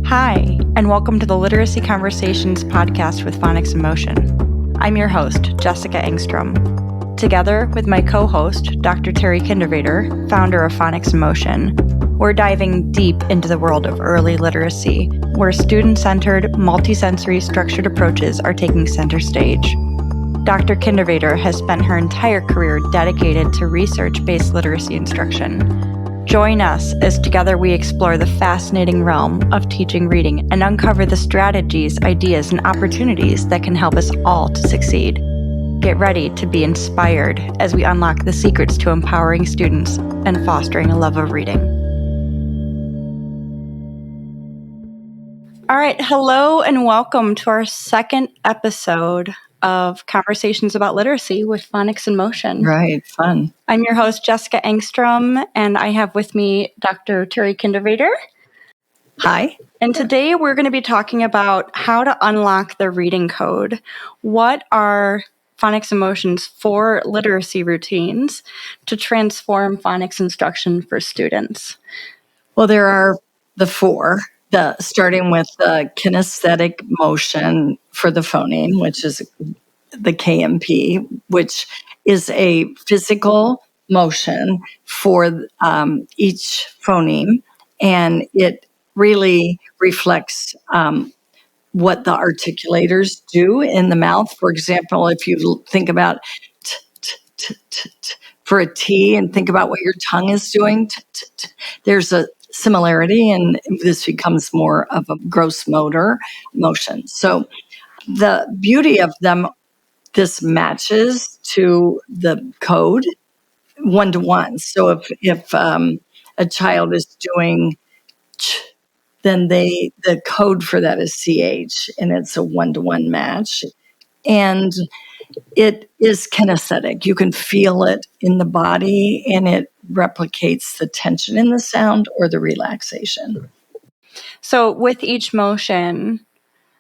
Hi, and welcome to the Literacy Conversations podcast with Phonics and Motion. I'm your host, Jessica Engstrom. Together with my co-host, Dr. Terry Kindervater, founder of Phonics and Motion, we're diving deep into the world of early literacy, where student-centered, multisensory structured approaches are taking center stage. Dr. Kindervater has spent her entire career dedicated to research-based literacy instruction. Join us as together we explore the fascinating realm of teaching reading and uncover the strategies, ideas, and opportunities that can help us all to succeed. Get ready to be inspired as we unlock the secrets to empowering students and fostering a love of reading. All right, hello and welcome to our second episode of Conversations about Literacy with Phonics and Motion. Right, fun. I'm your host, Jessica Engstrom, and I have with me Dr. Terry Kindervater. Hi. And today we're going to be talking about how to unlock the reading code. What are Phonics and Motion's 4 literacy routines to transform phonics instruction for students? Well, there are the 4, starting with the Kinesthetic Motion for the phoneme, which is the KMP, which is a physical motion for each phoneme, and it really reflects what the articulators do in the mouth. For example, if you think about t, t, t, t, t, for a T and think about what your tongue is doing, t, t, t, there's a similarity, and this becomes more of a gross motor motion. So the beauty of them, this matches to the code one-to-one. So if a child is doing ch, then the code for that is CH, and it's a one-to-one match. And it is kinesthetic. You can feel it in the body, and it replicates the tension in the sound or the relaxation. So with each motion,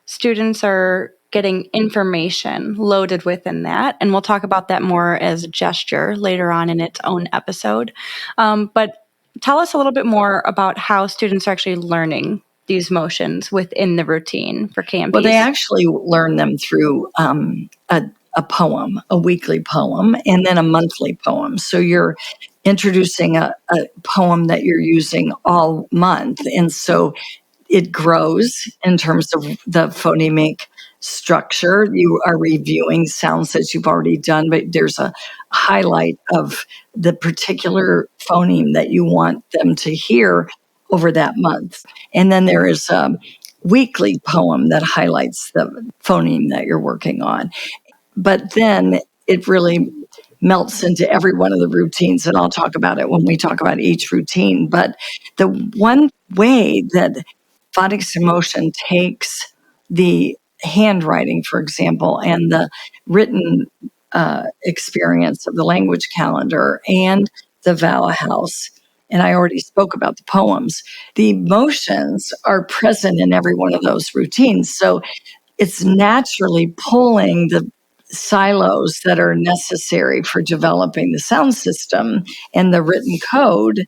students are getting information loaded within that, and we'll talk about that more as a gesture later on in its own episode. But tell us a little bit more about how students are actually learning these motions within the routine for KMPs. Well, they actually learn them through a poem, a weekly poem, and then a monthly poem. So you're introducing a poem that you're using all month. And so it grows in terms of the phonemic structure. You are reviewing sounds that you've already done, but there's a highlight of the particular phoneme that you want them to hear over that month. And then there is a weekly poem that highlights the phoneme that you're working on. But then it really melts into every one of the routines, and I'll talk about it when we talk about each routine. But the one way that Phonics and Motion takes the handwriting, for example, and the written experience of the language calendar and the Vowel House, and I already spoke about the poems, the motions are present in every one of those routines. So it's naturally pulling the silos that are necessary for developing the sound system and the written code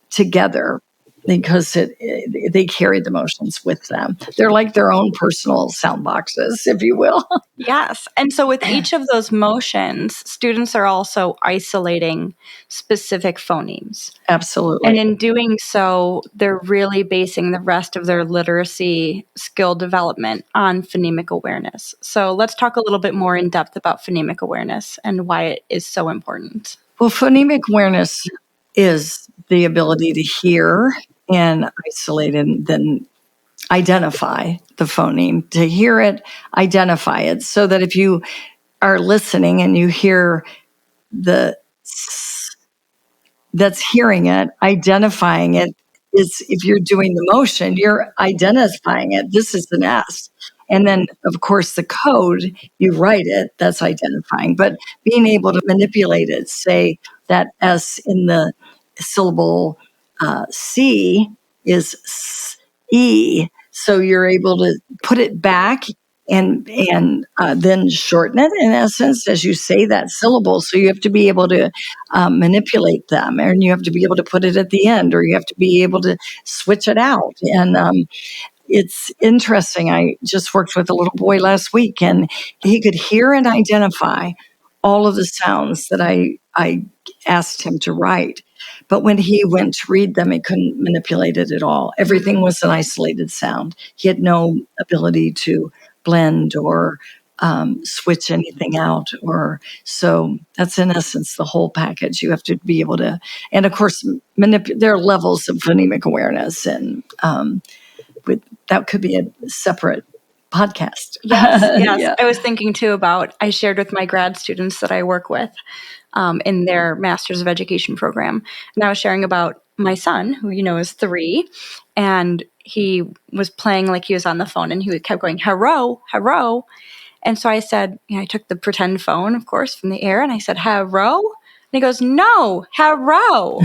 together, because they carry the motions with them. They're like their own personal sound boxes, if you will. Yes. And so with each of those motions, students are also isolating specific phonemes. Absolutely. And in doing so, they're really basing the rest of their literacy skill development on phonemic awareness. So let's talk a little bit more in depth about phonemic awareness and why it is so important. Well, phonemic awareness is the ability to hear and isolate and then identify the phoneme, to hear it, identify it, so that if you are listening and you hear the s, that's hearing it, identifying it is, if you're doing the motion, you're identifying it. This is an S. And then, of course, the code, you write it, that's identifying. But being able to manipulate it, say that S in the syllable C is E. So you're able to put it back and then shorten it, in essence, as you say that syllable. So you have to be able to manipulate them, and you have to be able to put it at the end, or you have to be able to switch it out. And it's interesting. I just worked with a little boy last week, and he could hear and identify all of the sounds that I asked him to write. But when he went to read them, he couldn't manipulate it at all. Everything was an isolated sound. He had no ability to blend or switch anything out. So that's in essence the whole package. You have to be able to, and of course, there are levels of phonemic awareness, and that could be a separate podcast. Yes. Yeah. I was thinking too about, I shared with my grad students that I work with in their Master's of Education program. And I was sharing about my son, who, is 3, and he was playing like he was on the phone, and he kept going, hello, hello. And so I said, I took the pretend phone, of course, from the air, and I said, hello? And he goes, no, hello.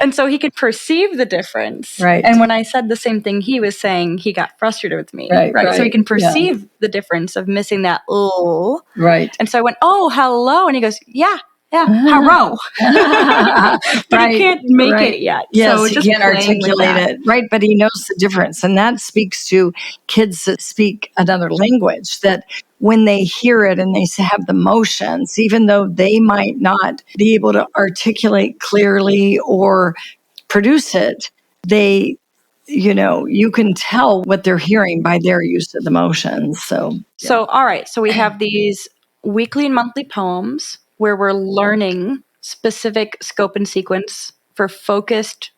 And so he could perceive the difference. Right. And when I said the same thing he was saying, he got frustrated with me. Right. So he can perceive the difference of missing that oh. Right. And so I went, oh, hello. And he goes, yeah, hello. But he can't make it yet. Yes, so he can't articulate it. Right, but he knows the difference. And that speaks to kids that speak another language, that when they hear it and they have the motions, even though they might not be able to articulate clearly or produce it, you can tell what they're hearing by their use of the motions. So, all right. So we have these weekly and monthly poems where we're learning specific scope and sequence for focused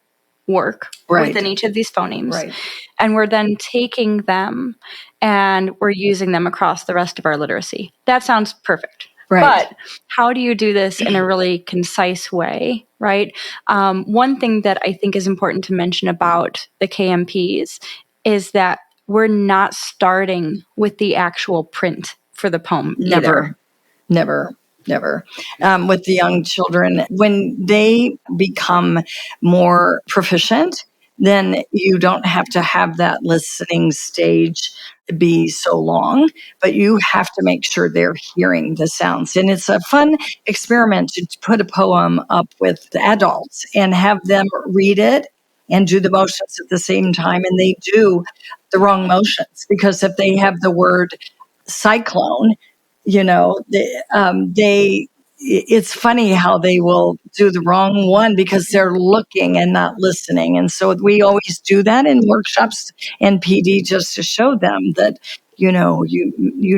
work within each of these phonemes. Right. And we're then taking them and we're using them across the rest of our literacy. That sounds perfect. Right. But how do you do this in a really concise way, right? One thing that I think is important to mention about the KMPs is that we're not starting with the actual print for the poem either. Never. With the young children, when they become more proficient, then you don't have to have that listening stage be so long, but you have to make sure they're hearing the sounds. And it's a fun experiment to put a poem up with the adults and have them read it and do the motions at the same time. And they do the wrong motions, because if they have the word cyclone, it's funny how they will do the wrong one because they're looking and not listening. And so we always do that in workshops and PD, just to show them that, you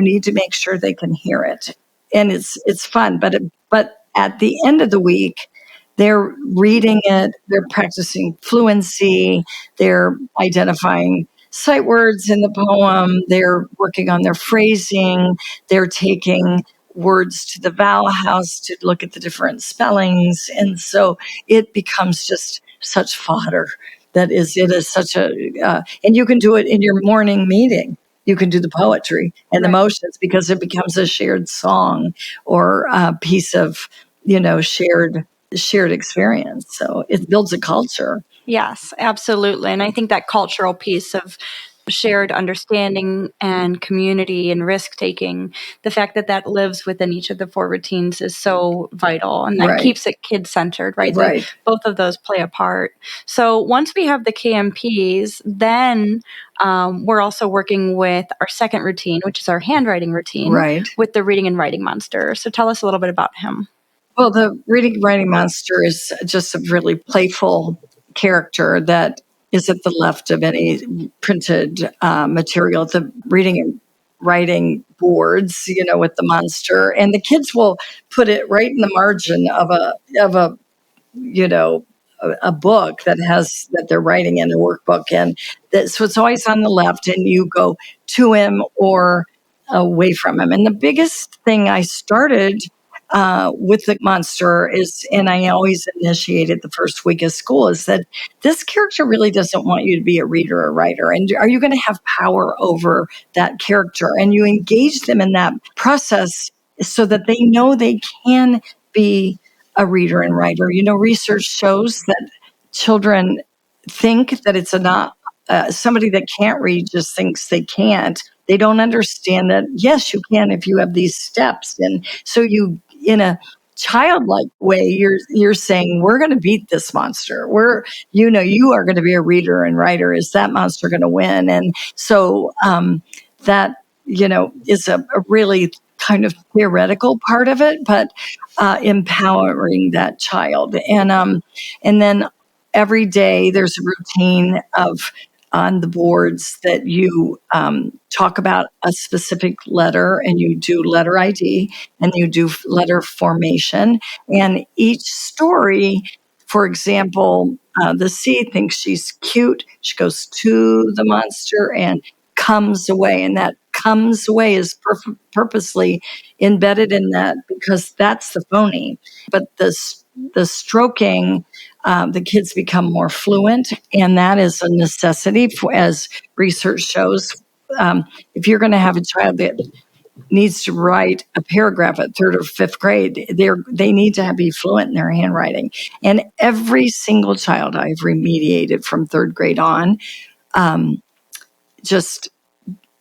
need to make sure they can hear it. And it's fun. But at the end of the week, they're reading it, they're practicing fluency, they're identifying sight words in the poem, they're working on their phrasing, they're taking words to the Vowel House to look at the different spellings. And so it becomes just such fodder. It is such and you can do it in your morning meeting. You can do the poetry and the motions, because it becomes a shared song or a piece of, shared experience. So it builds a culture. Yes, absolutely. And I think that cultural piece of shared understanding and community and risk-taking, the fact that lives within each of the 4 routines is so vital, and that keeps it kid-centered, right? Right. Both of those play a part. So once we have the KMPs, then we're also working with our second routine, which is our handwriting routine, with the reading and writing monster. So tell us a little bit about him. Well, the reading and writing monster is just a really playful character that is at the left of any printed material, the reading and writing boards, with the monster. And the kids will put it right in the margin of a book that they're writing in, a workbook. And so it's always on the left, and you go to him or away from him. And the biggest thing I started with the monster is, and I always initiated the first week of school, is that this character really doesn't want you to be a reader or writer. And are you going to have power over that character? And you engage them in that process so that they know they can be a reader and writer. Research shows that children think that it's not somebody that can't read just thinks they can't. They don't understand that, yes, you can if you have these steps. And so in a childlike way, you're saying, we're going to beat this monster. You are going to be a reader and writer. Is that monster going to win? And so that, is a really kind of theoretical part of it, but empowering that child. And then every day there's a routine of on the boards that you talk about a specific letter, and you do letter ID, and you do letter formation. And each story, for example, the C thinks she's cute. She goes to the monster and comes away. And that comes away is purposely embedded in that because that's the phoneme. But the stroking, the kids become more fluent, and that is a necessity as research shows. If you're going to have a child that needs to write a paragraph at third or fifth grade, they need to be fluent in their handwriting. And every single child I've remediated from third grade on,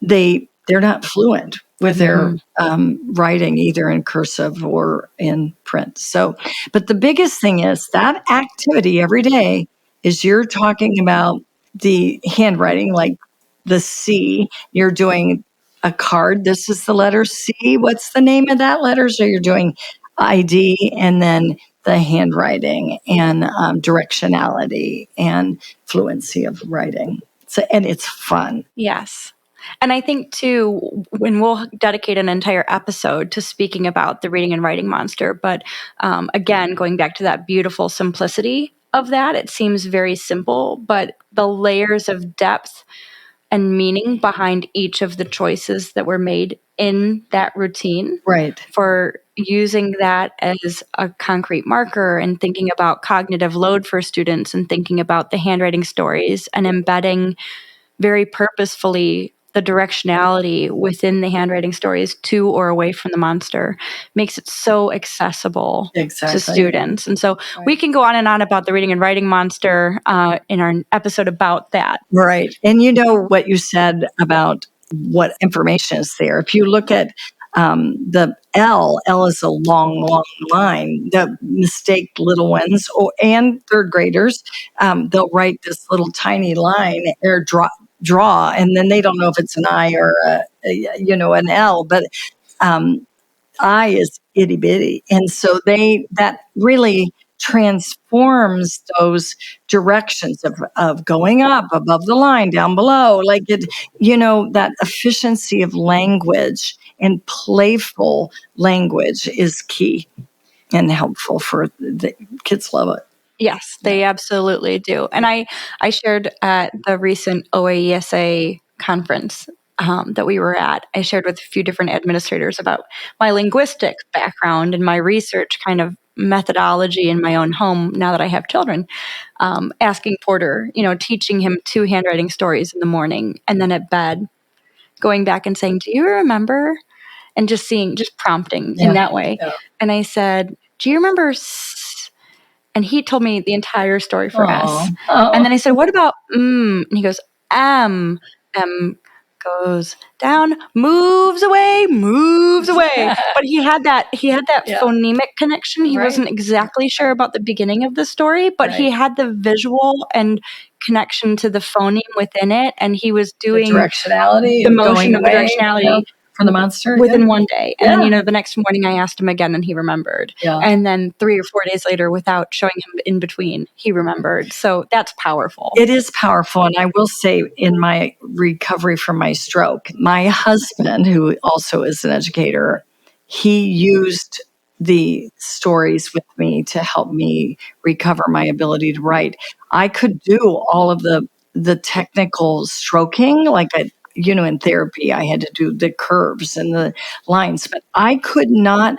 they're not fluent with their writing, either in cursive or in print. So, but the biggest thing is that activity every day is you're talking about the handwriting, like the C, you're doing a card. This is the letter C. What's the name of that letter? So you're doing ID, and then the handwriting and directionality and fluency of writing. So, and it's fun. Yes. And I think, too, when we'll dedicate an entire episode to speaking about the reading and writing monster, but again, going back to that beautiful simplicity of that, it seems very simple, but the layers of depth and meaning behind each of the choices that were made in that routine. Right. For using that as a concrete marker and thinking about cognitive load for students and thinking about the handwriting stories and embedding very purposefully the directionality within the handwriting stories to or away from the monster makes it so accessible to students. And so we can go on and on about the reading and writing monster in our episode about that. Right. And what you said about what information is there. If you look at the L is a long, long line. The mistake little ones and third graders, they'll write this little tiny line or draw, and then they don't know if it's an I or an L, but I is itty bitty, and so that really transforms those directions of going up above the line, down below, like it, that efficiency of language and playful language is key and helpful for the kids. Love it. Yes, they absolutely do. And I shared at the recent OAESA conference that we were at, I shared with a few different administrators about my linguistic background and my research kind of methodology in my own home now that I have children, asking Porter, teaching him 2 handwriting stories in the morning and then at bed, going back and saying, do you remember? And just prompting in that way. Yeah. And I said, do you remember? And he told me the entire story for S. And then I said, what about And he goes, M goes down, moves away. But he had that phonemic connection. He wasn't exactly sure about the beginning of the story, but he had the visual and connection to the phoneme within it. And he was doing the directionality, the motion of the directionality. For the monster within one day. And then, the next morning I asked him again and he remembered. Yeah. And then 3 or 4 days later, without showing him in between, he remembered. So that's powerful. It is powerful. And I will say, in my recovery from my stroke, my husband, who also is an educator, he used the stories with me to help me recover my ability to write. I could do all of the technical stroking, like in therapy, I had to do the curves and the lines, but I couldn't do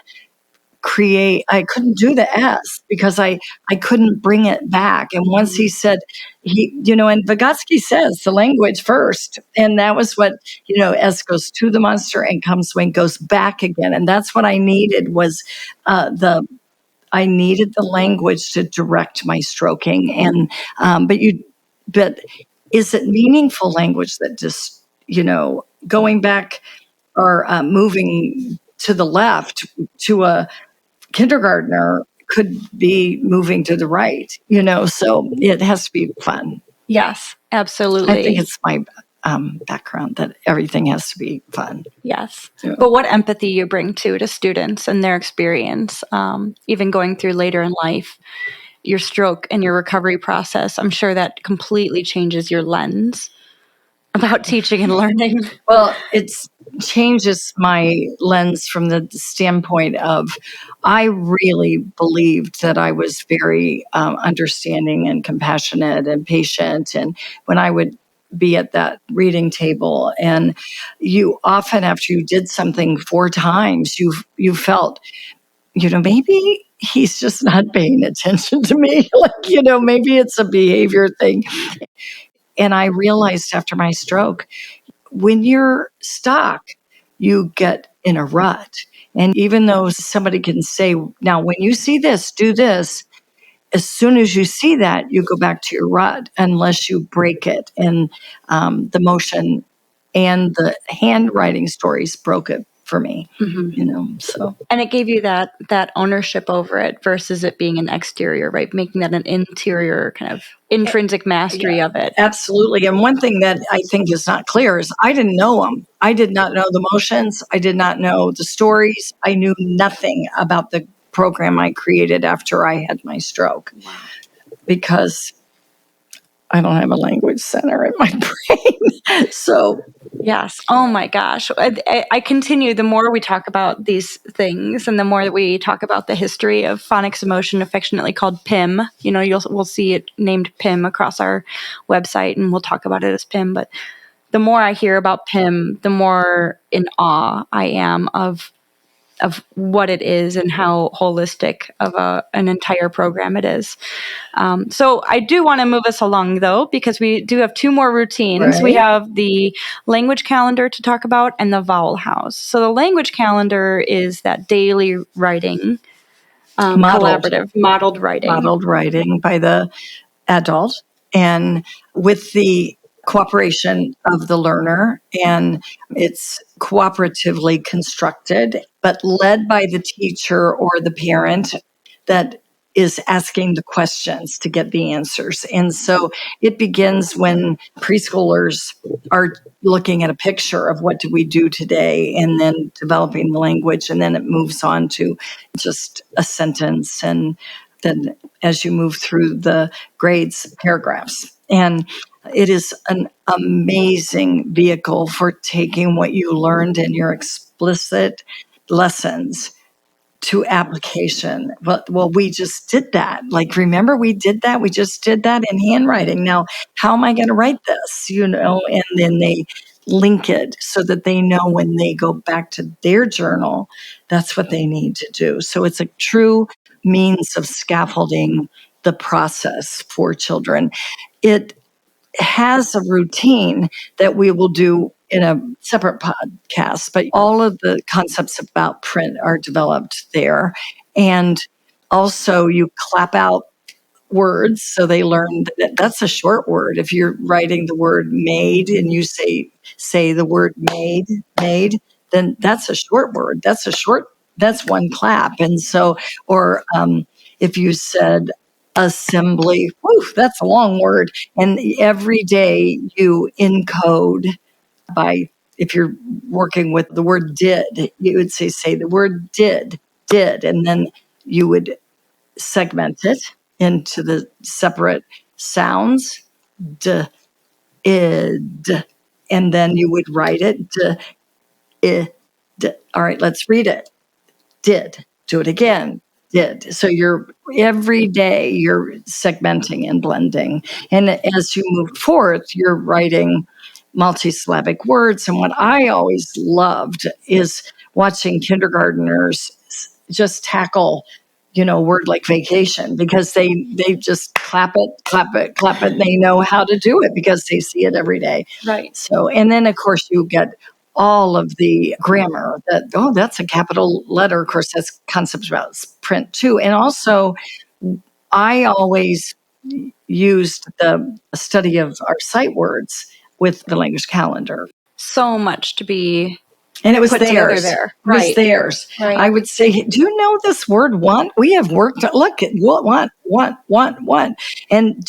the S because I couldn't bring it back. And once he said, and Vygotsky says the language first. And that was what, S goes to the monster and comes when goes back again. And that's what I needed was I needed the language to direct my stroking. And, but is it meaningful language that just, going back or moving to the left to a kindergartner could be moving to the right, so it has to be fun. Yes, absolutely. I think it's my background that everything has to be fun. Yes. Yeah. But what empathy you bring to students and their experience, even going through later in life, your stroke and your recovery process, I'm sure that completely changes your lens about teaching and learning. Well, it changes my lens from the standpoint of I really believed that I was very understanding and compassionate and patient. And when I would be at that reading table, and you often, after you did something 4 times, you felt, maybe he's just not paying attention to me. Maybe it's a behavior thing. And I realized after my stroke, when you're stuck, you get in a rut. And even though somebody can say, now, when you see this, do this, as soon as you see that, you go back to your rut unless you break it. And the motion and the handwriting stories broke it for me, so. And it gave you that ownership over it versus it being an exterior, right? Making that an interior kind of intrinsic mastery of it. Absolutely. And one thing that I think is not clear is I didn't know them. I did not know the motions. I did not know the stories. I knew nothing about the program I created after I had my stroke. Wow. Because I don't have a language center in my brain. So, yes. Oh my gosh. I continue, the more we talk about these things and the more that we talk about the history of phonics emotion, affectionately called PIM, we'll see it named PIM across our website and we'll talk about it as PIM. But the more I hear about PIM, the more in awe I am of what it is and how holistic of an entire program it is. So I do want to move us along, though, because we do have 2 more routines. Right. We have the language calendar to talk about and the Vowel House. So the language calendar is that daily writing, collaborative, modeled writing. Modeled writing by the adult and with the cooperation of the learner, and it's cooperatively constructed, but led by the teacher or the parent that is asking the questions to get the answers. And so it begins when preschoolers are looking at a picture of what do we do today and then developing the language, and then it moves on to just a sentence, and then as you move through the grades, paragraphs. And it is an amazing vehicle for taking what you learned in your explicit lessons to application. Well, we just did that. Remember we did that? We just did that in handwriting. Now, how am I going to write this? And then they link it so that they know when they go back to their journal, that's what they need to do. So it's a true means of scaffolding the process for children. It has a routine that we will do in a separate podcast, but all of the concepts about print are developed there. And also you clap out words, so they learn that that's a short word. If you're writing the word made and you say the word made, then that's a short word. That's one clap. And so, or if you said assembly, that's a long word. And every day you encode by, if you're working with the word did, you would say the word did, and then you would segment it into the separate sounds, d, id, and then you would write it, d, I, d. All right, let's read it. Did. Do it again. Did. So every day you're segmenting and blending. And as you move forth, you're writing multisyllabic words. And what I always loved is watching kindergartners just tackle, a word like vacation, because they just clap it. And they know how to do it because they see it every day. Right. So, and then of course you get all of the grammar that's a capital letter. Of course, that's concepts about print too. And also I always used the study of our sight words with the language calendar. So much to be And it was put together theirs. there. It was theirs. Right. I would say, do you know this word want? We have worked, look at want. And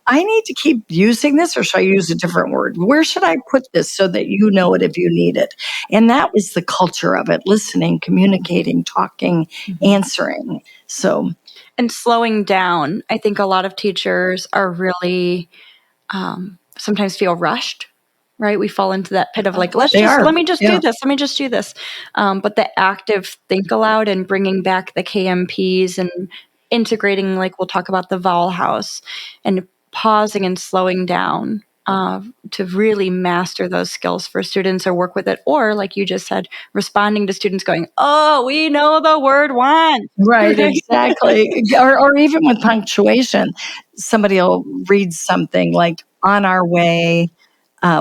I need to keep using this, or should I use a different word? Where should I put this so that you know it if you need it? And that was the culture of it, listening, communicating, talking, answering. So, and slowing down. I think a lot of teachers are really sometimes feel rushed, right? We fall into that pit of like, let me just do this. Let me just do this. But the active think aloud and bringing back the KMPs and integrating, like we'll talk about the Vowel House, and pausing and slowing down to really master those skills for students, or work with it. Or like you just said, responding to students going, oh, we know the word want. Right, exactly. or even with punctuation, somebody will read something like, on our way,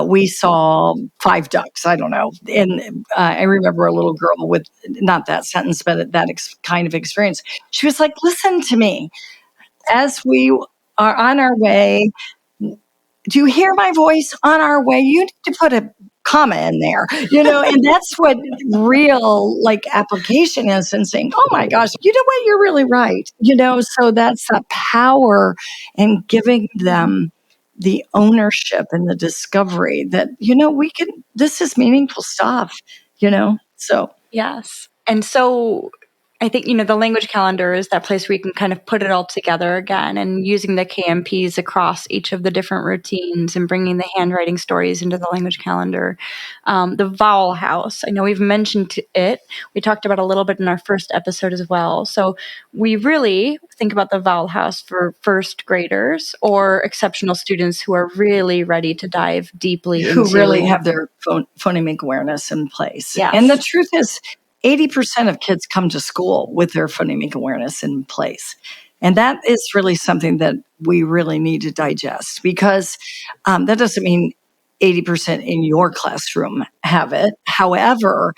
we saw 5 ducks. I don't know. And I remember a little girl with not that sentence, but that kind of experience. She was like, listen to me. As we are on our way, do you hear my voice? On our way, you need to put a comma in there, and that's what real like application is, and saying, oh my gosh, you know what? You're really right. So that's the power, and giving them the ownership and the discovery that, this is meaningful stuff, so. Yes. And so I think, the language calendar is that place where you can kind of put it all together again, and using the KMPs across each of the different routines and bringing the handwriting stories into the language calendar. The Vowel House, I know we've mentioned it. We talked about a little bit in our first episode as well. So we really think about the Vowel House for first graders or exceptional students who are really ready to dive deeply into. Who really have their phonemic awareness in place. Yes. And the truth is, 80% of kids come to school with their phonemic awareness in place. And that is really something that we really need to digest, because that doesn't mean 80% in your classroom have it. However,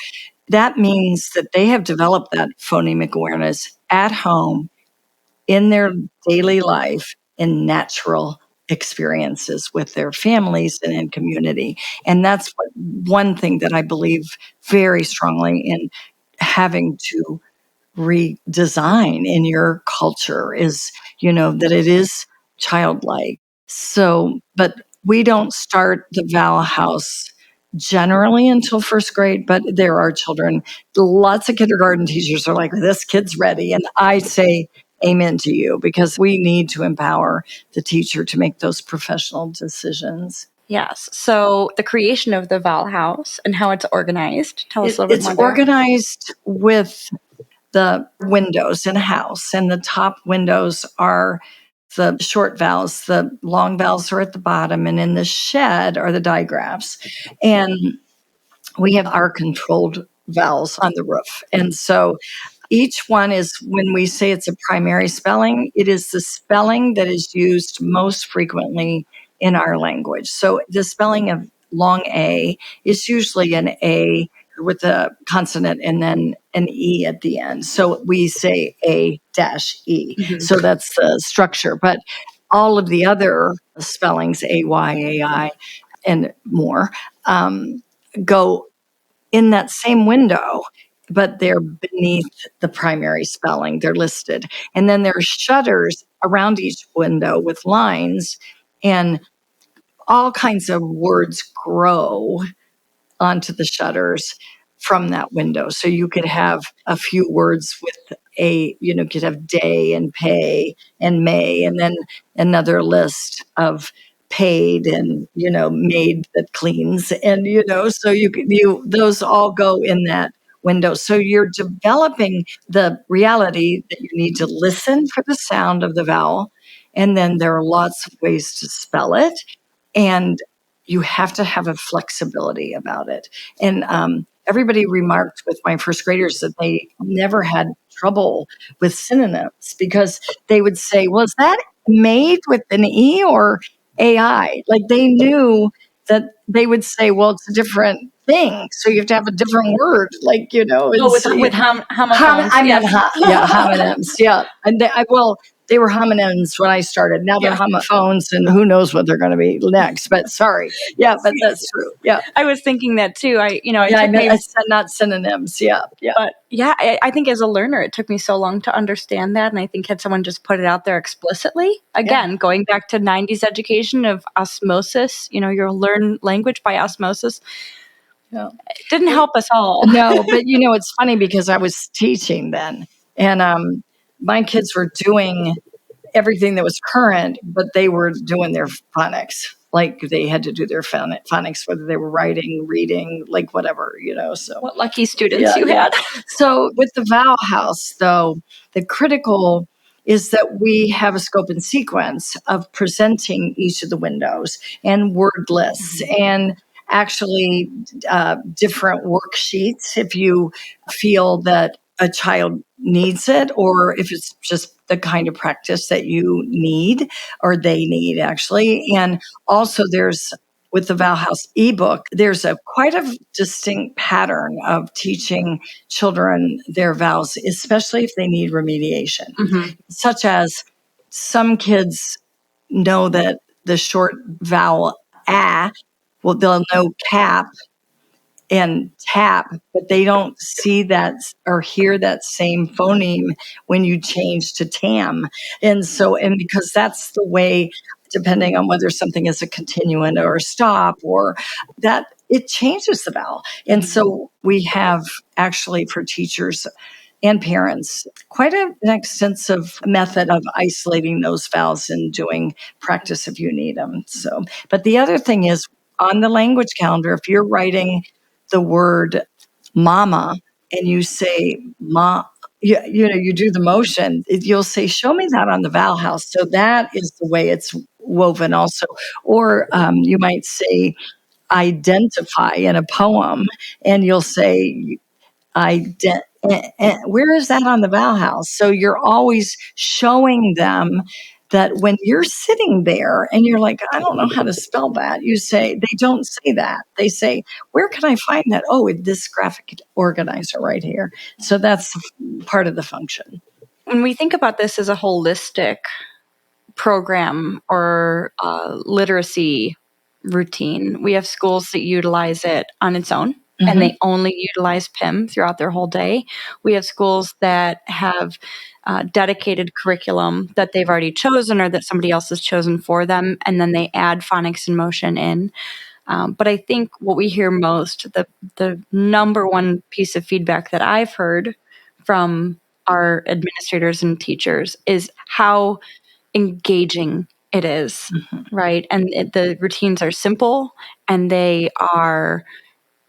that means that they have developed that phonemic awareness at home, in their daily life, in natural experiences with their families and in community. And that's one thing that I believe very strongly in having to redesign in your culture is, that it is childlike. So, but we don't start the Vowel House generally until first grade, but there are children, lots of kindergarten teachers are like, this kid's ready. And I say, amen to you, because we need to empower the teacher to make those professional decisions. Yes. So the creation of the Vowel House and how it's organized. Tell us a little bit more. It's organized with the windows in a house, and the top windows are the short vowels. The long vowels are at the bottom, and in the shed are the digraphs. And we have our controlled vowels on the roof. And so each one is, when we say it's a primary spelling, it is the spelling that is used most frequently in our language. So the spelling of long A is usually an A with a consonant and then an E at the end. So we say A-E. Mm-hmm. So that's the structure. But all of the other spellings, A-Y, A-I, and more, go in that same window, but they're beneath the primary spelling. They're listed. And then there are shutters around each window with lines, and all kinds of words grow onto the shutters from that window. So you could have a few words with could have day and pay and may, and then another list of paid and, maid that cleans. And, so those all go in that window. So you're developing the reality that you need to listen for the sound of the vowel. And then there are lots of ways to spell it. And you have to have a flexibility about it. And everybody remarked with my first graders that they never had trouble with synonyms, because they would say, well, is that made with an E or AI? Like, they knew that they would say, well, it's a different thing. So you have to have a different word, like, with homonyms. Homonyms, yeah. And They were homonyms when I started. Now they're homophones, and who knows what they're going to be next. But sorry. Yeah, but that's true. Yeah. I was thinking that too. I said not synonyms. Yeah. Yeah. But yeah, I think as a learner, it took me so long to understand that. And I think had someone just put it out there explicitly, again, going back to 90s education of osmosis, you'll learn language by osmosis. Yeah. It didn't help us all. No, but it's funny because I was teaching then, and my kids were doing everything that was current, but they were doing their phonics. Like they had to do their phonics, whether they were writing, reading, like whatever, So what lucky students you had. So with the Vowel House, though, the critical is that we have a scope and sequence of presenting each of the windows and word lists and actually different worksheets if you feel that a child needs it, or if it's just the kind of practice that you need or they need actually. And also with the Vowel House ebook, there's quite a distinct pattern of teaching children their vowels, especially if they need remediation, such as some kids know that the short vowel a, well, they'll know cap and tap, but they don't see that or hear that same phoneme when you change to tam. And because that's the way, depending on whether something is a continuant or a stop, or that it changes the vowel. And so we have actually for teachers and parents quite an extensive method of isolating those vowels and doing practice if you need them. So, but the other thing is on the language calendar, if you're writing the word mama and you say ma, you do the motion, you'll say, show me that on the Vowel House. So that is the way it's woven also. Or you might say identify in a poem and you'll say where is that on the Vowel House? So you're always showing them that when you're sitting there and you're like, I don't know how to spell that, they don't say that. They say, where can I find that? Oh, with this graphic organizer right here. So that's part of the function. When we think about this as a holistic program or literacy routine, we have schools that utilize it on its own. And they only utilize PIM throughout their whole day. We have schools that have dedicated curriculum that they've already chosen or that somebody else has chosen for them, and then they add phonics and motion in. But I think what we hear most, the number one piece of feedback that I've heard from our administrators and teachers is how engaging it is, right? And the routines are simple and they are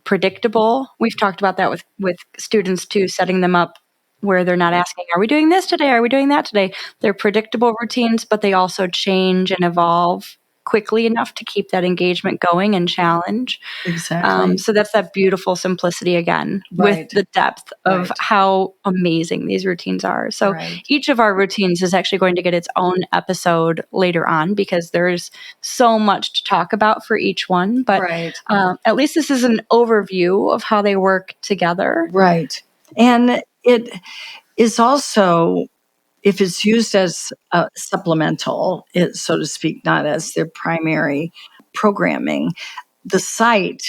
predictable. We've talked about that with students too, setting them up where they're not asking, are we doing this today? Are we doing that today? They're predictable routines, but they also change and evolve quickly enough to keep that engagement going and challenge. Exactly. So that's that beautiful simplicity again, with the depth of how amazing these routines are. So each of our routines is actually going to get its own episode later on because there's so much to talk about for each one. But at least this is an overview of how they work together. Right. And it is also, if it's used as a supplemental, so to speak, not as their primary programming, the site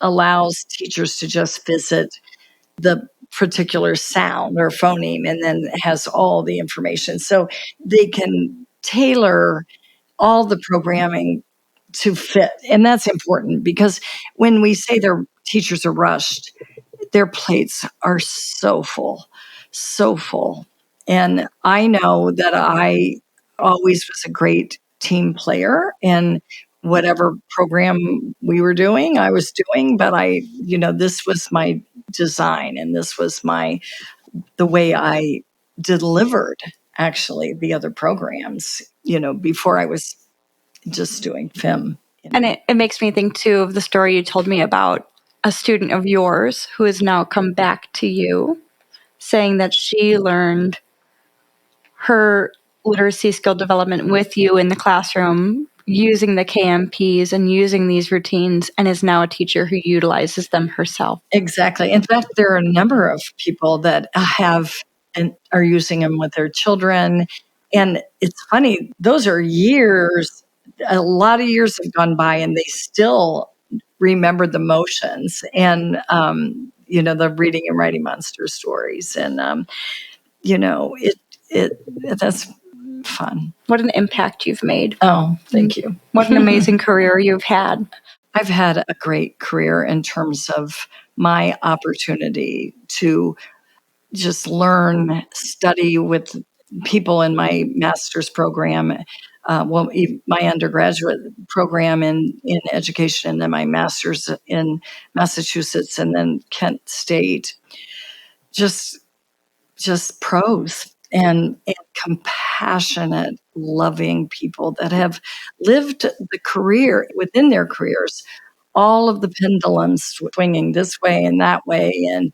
allows teachers to just visit the particular sound or phoneme and then has all the information. So they can tailor all the programming to fit. And that's important because when we say their teachers are rushed, their plates are so full, so full. And I know that I always was a great team player and whatever program we were doing, I was doing, but this was my design and this was the way I delivered actually the other programs, before I was just doing FIM. And it makes me think too of the story you told me about a student of yours who has now come back to you saying that she learned her literacy skill development with you in the classroom using the KMPs and using these routines and is now a teacher who utilizes them herself. Exactly. In fact, there are a number of people that have and are using them with their children. And it's funny, those are years, a lot of years have gone by and they still remember the motions and, the reading and writing monster stories. And, that's fun. What an impact you've made. Oh, thank you. What an amazing career you've had. I've had a great career in terms of my opportunity to just learn, study with people in my master's program, my undergraduate program in education, and then my master's in Massachusetts, and then Kent State. Just pros and compassionate, loving people that have lived the career within their careers, all of the pendulums swinging this way and that way, and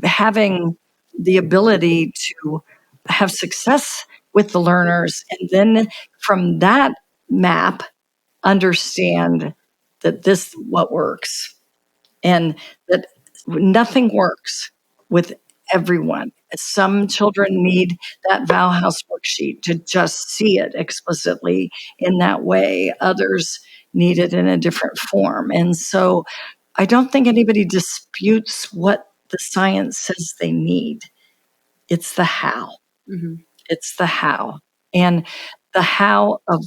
having the ability to have success with the learners. And then from that map, understand that this what works and that nothing works with everyone. Some children need that Vowel House worksheet to just see it explicitly in that way. Others need it in a different form. And so I don't think anybody disputes what the science says they need. It's the how. Mm-hmm. It's the how. And the how of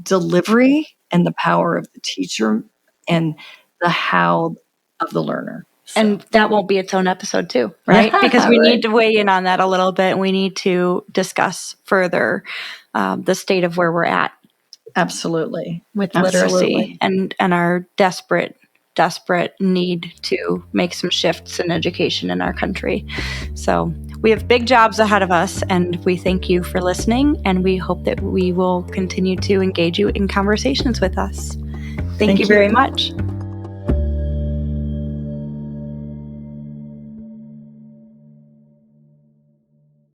delivery and the power of the teacher and the how of the learner. So. And that won't be its own episode too, right? Because we need to weigh in on that a little bit. And we need to discuss further the state of where we're at. Absolutely. With literacy and our desperate need to make some shifts in education in our country. So we have big jobs ahead of us, and we thank you for listening, and we hope that we will continue to engage you in conversations with us. Thank you very much.